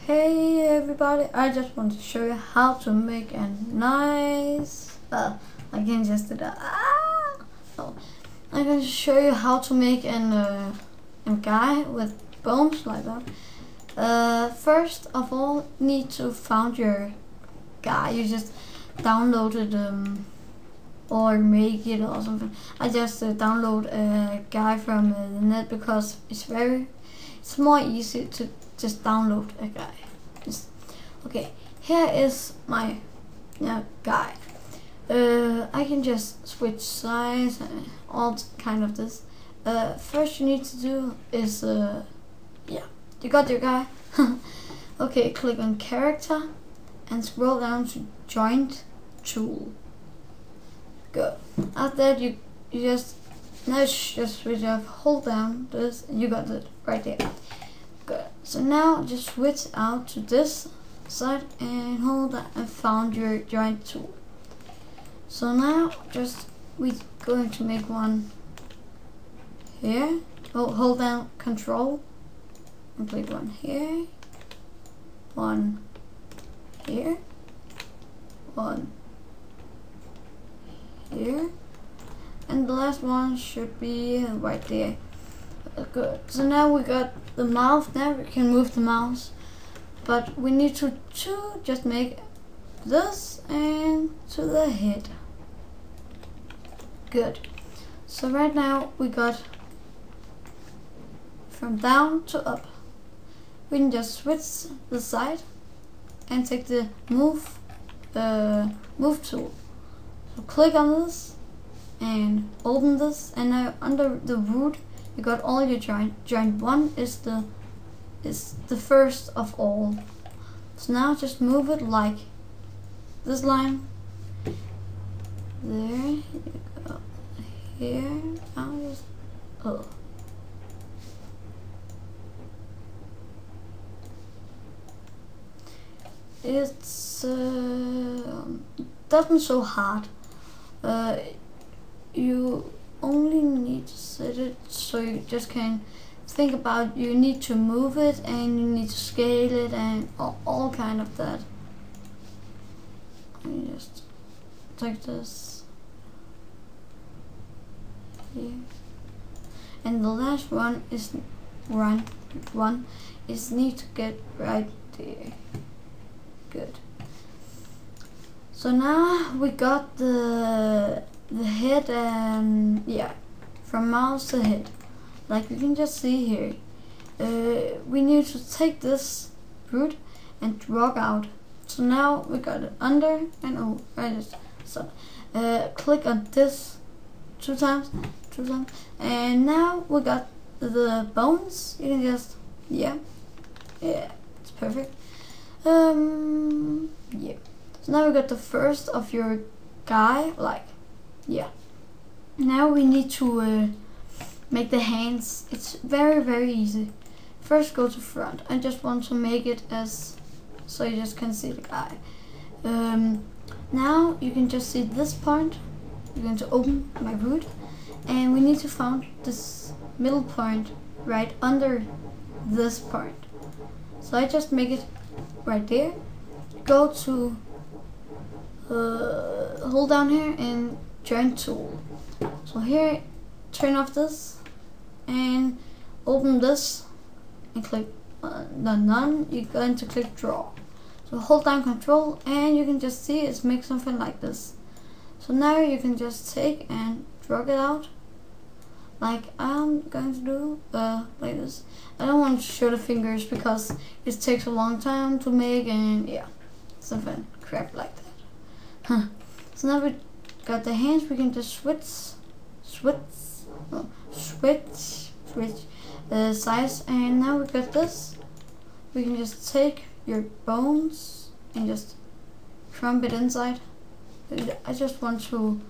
Hey everybody, I just want to show you how to make a nice, I can just do that. Oh, I'm going to show you how to make a guy with bones like that. First of all, need to find your guy. You just downloaded or make it or something. I just download a guy from the net because it's more easy to just download a guy. Okay, here is my guy. I can just switch size and all kind of this. First you need to do is you got your guy. Okay, click on character and scroll down to joint tool. Good. After that you just switch off, hold down this, and you got it right there. Good. So now just switch out to this side and hold that and found your joint tool. So now we're going to make one here. Hold down control and click one here, one here, one here, and the last one should be right there. Good. So now we got the mouth. Now we can move the mouse, but we need to just make this and to the head. Good. So right now we got from down to up. We can just switch the side and take the move tool. So click on this and open this, and now under the root you got all your joint. Joint 1 is the first of all. So now just move it like this line. There you go. Here. Now just it's doesn't so hard. You only need to set it so you just can think about, you need to move it and you need to scale it and all kind of that. Let me just take this here, and the last one is need to get right there. Good. So now we got the head and from mouse to head, like you can just see here. We need to take this root and drag out. So now we got it under and over. Right. So click on this two times, and now we got the bones. You can just it's perfect. So now we got the first of your guy, Now we need to make the hands. It's very easy. First go to front. I just want to make it as so you just can see the guy. Now you can just see this point. We're going to open my root, and we need to find this middle point right under this point. So I just make it right there. Go to hold down here and joint tool. So here, turn off this and open this and click none. You're going to click draw. So hold down control and you can just see it's make something like this. So now you can just take and drag it out like I'm going to do, like this. I don't want to show the fingers because it takes a long time to make, and something crap like that. So now we got the hands. We can just switch size, and now we got this. We can just take your bones and just crumb it inside. I just want to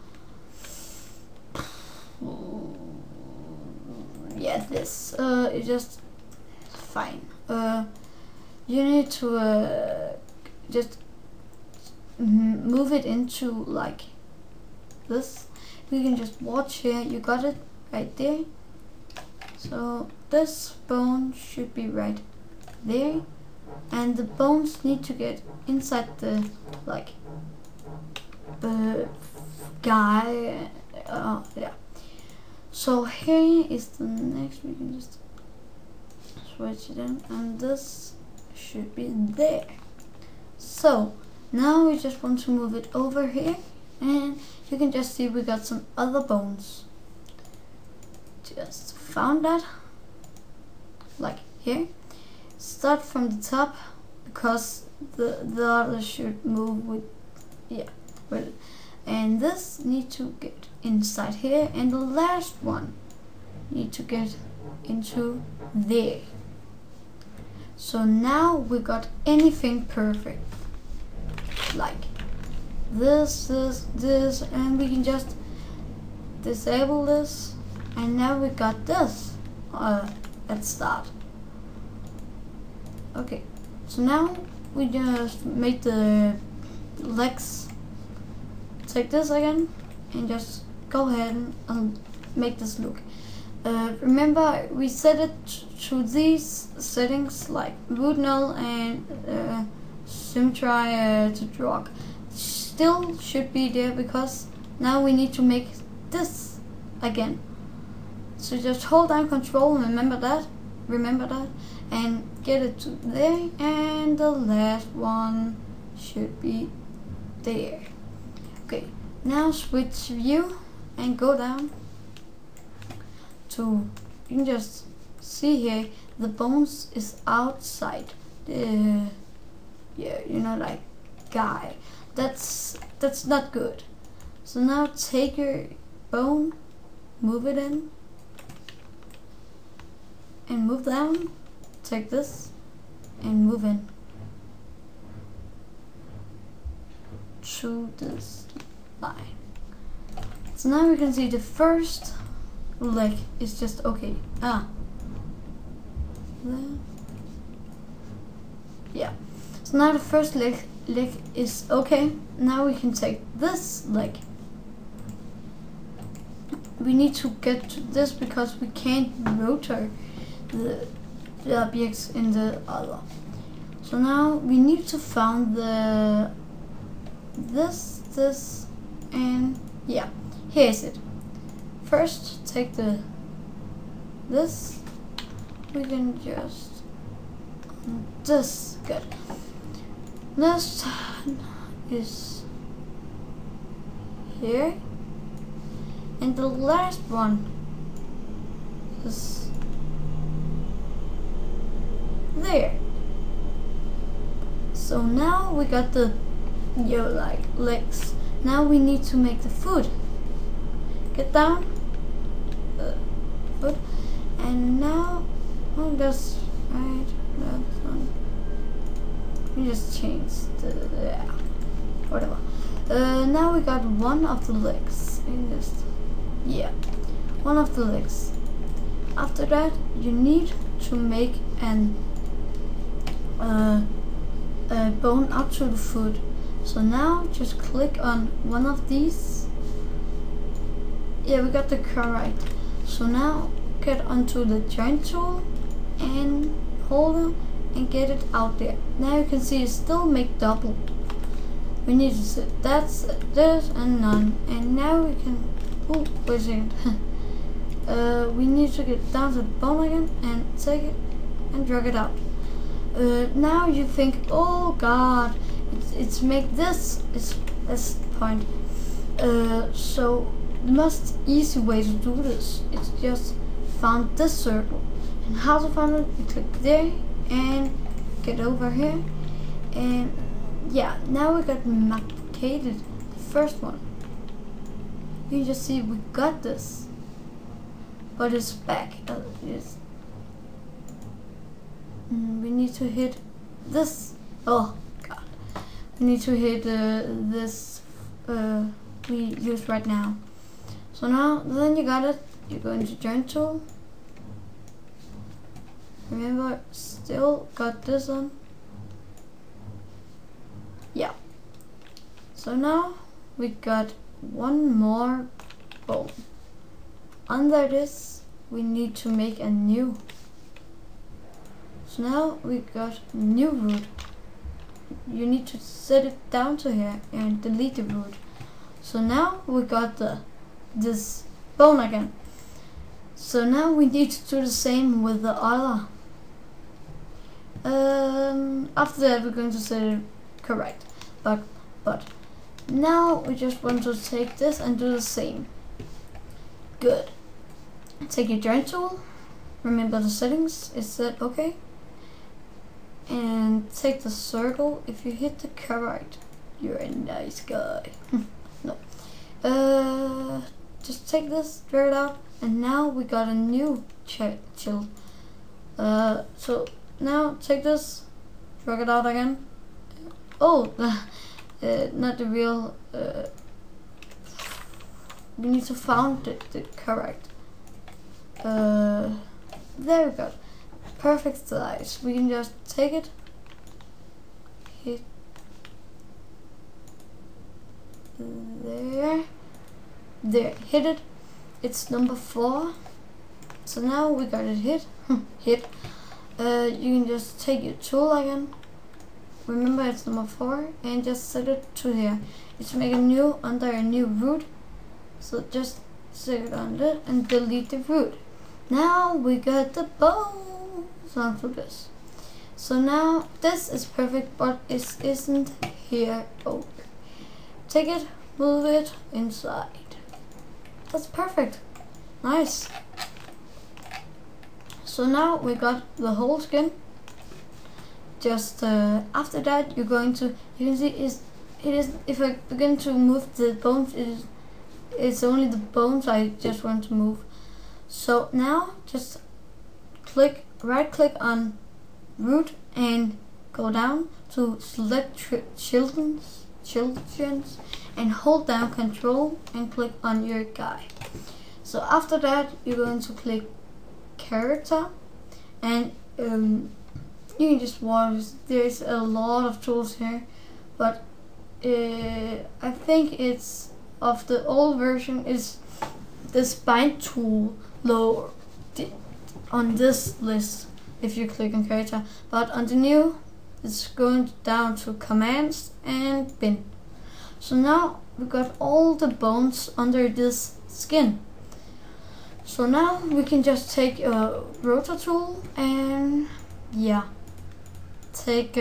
this it's just fine. You need to just move it into like this. You can just watch here. You got it right there. So this bone should be right there. and the bones need to get inside the like guy. Yeah. So here is the next. We can just switch it in, and this should be there. So now we just want to move it over here, and you can just see we got some other bones. Just found that, like here. Start from the top because the other should move with, yeah, with it. And this need to get inside here, and the last one need to get into there. So now we got anything perfect, like this, and we can just disable this, and now we got this at start. Okay, so now we just made the legs. Take this again and just go ahead and make this look. Remember, we set it to these settings like root null and symmetry to drag. Still should be there because now we need to make this again. So just hold down Control, remember that, and get it to there, and the last one should be there. Okay, now switch view and go down to, you can just see here the bones is outside the, yeah, you know, like guy. That's not good. So now take your bone, move it in, and move down. Take this and move in to this line. So now we can see the first leg is just okay. There. Yeah. So now the first leg is okay. Now we can take this leg. We need to get to this because we can't rotate the objects in the other. So now we need to find the this, and yeah, here is it. First take this, we can just this, good. Next is here, and the last one is there. So now we got the like legs. Now we need to make the foot. Get down, foot, and now just right, left one. We just change the whatever. Now we got one of the legs in this. Yeah, one of the legs. After that, you need to make an bone up to the foot. So now just click on one of these. Yeah, we got the correct. So now get onto the joint tool and hold it and get it out there. Now you can see it still make double. We need to set that's this and none. And now we can, oh wait a second. We need to get down to the bone again and take it and drag it out. Now you think, oh god, it's make this is this point. So the most easy way to do this is just found this circle. And how to find it? You click there and get over here. And yeah, now we got marcated the first one. You can just see we got this, but it's back. We need to hit this. Oh god, we need to hit this we use right now. So now then you got it. You go into joint tool. Remember, still got this on. Yeah. So now we got one more bone. Under this we need to make a new. So now we got new root. You need to set it down to here and delete the root. So now we got this bone again. So now we need to do the same with the other. After that we're going to set it correct. But now we just want to take this and do the same. Good. Take your joint tool. Remember the settings is set okay. And take the circle. If you hit the correct, you're a nice guy. No. Just take this, drag it out, and now we got a new child. So now take this, drag it out again. Oh, not the real. We need to find the correct. There we go. Perfect size. We can just take it, hit there, hit it. It's number 4. So now we got it hit. Hit. You can just take your tool again. Remember it's number 4 and just set it to here. It's make a new under a new root. So just set it under and delete the root. Now we got the bone. Onto this. So now this is perfect, but it isn't here over. Take it, move it inside. That's perfect. Nice. So now we got the whole skin. Just after that you're going to, you can see it is if I begin to move the bones, it's only the bones I just want to move. So now just right click on root and go down to select children's and hold down Control and click on your guy. So after that you're going to click character and you can just watch. There's a lot of tools here, but I think it's of the old version is the spine tool lower on this list if you click on character, but on the new it's going down to commands and bin. So now we got all the bones under this skin. So now we can just take a rotor tool and yeah, take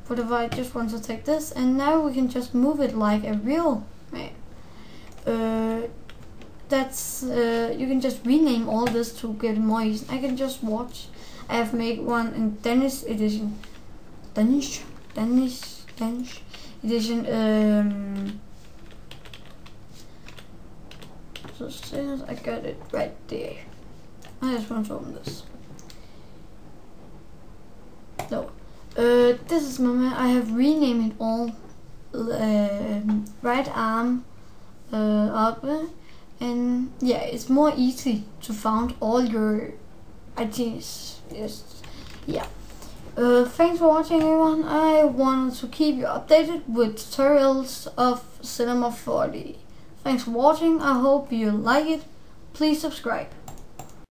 whatever. I just want to take this and now we can just move it like a real man. That's you can just rename all this to get more easy. I can just watch. I have made one in Danish edition. Danish edition. So since I got it right there, I just want to open this. No, this is my man. I have renamed it all. Right arm up. And yeah, it's more easy to find all your ideas. Yes, yeah. Thanks for watching, everyone. I wanted to keep you updated with tutorials of Cinema 4D. Thanks for watching. I hope you like it. Please subscribe.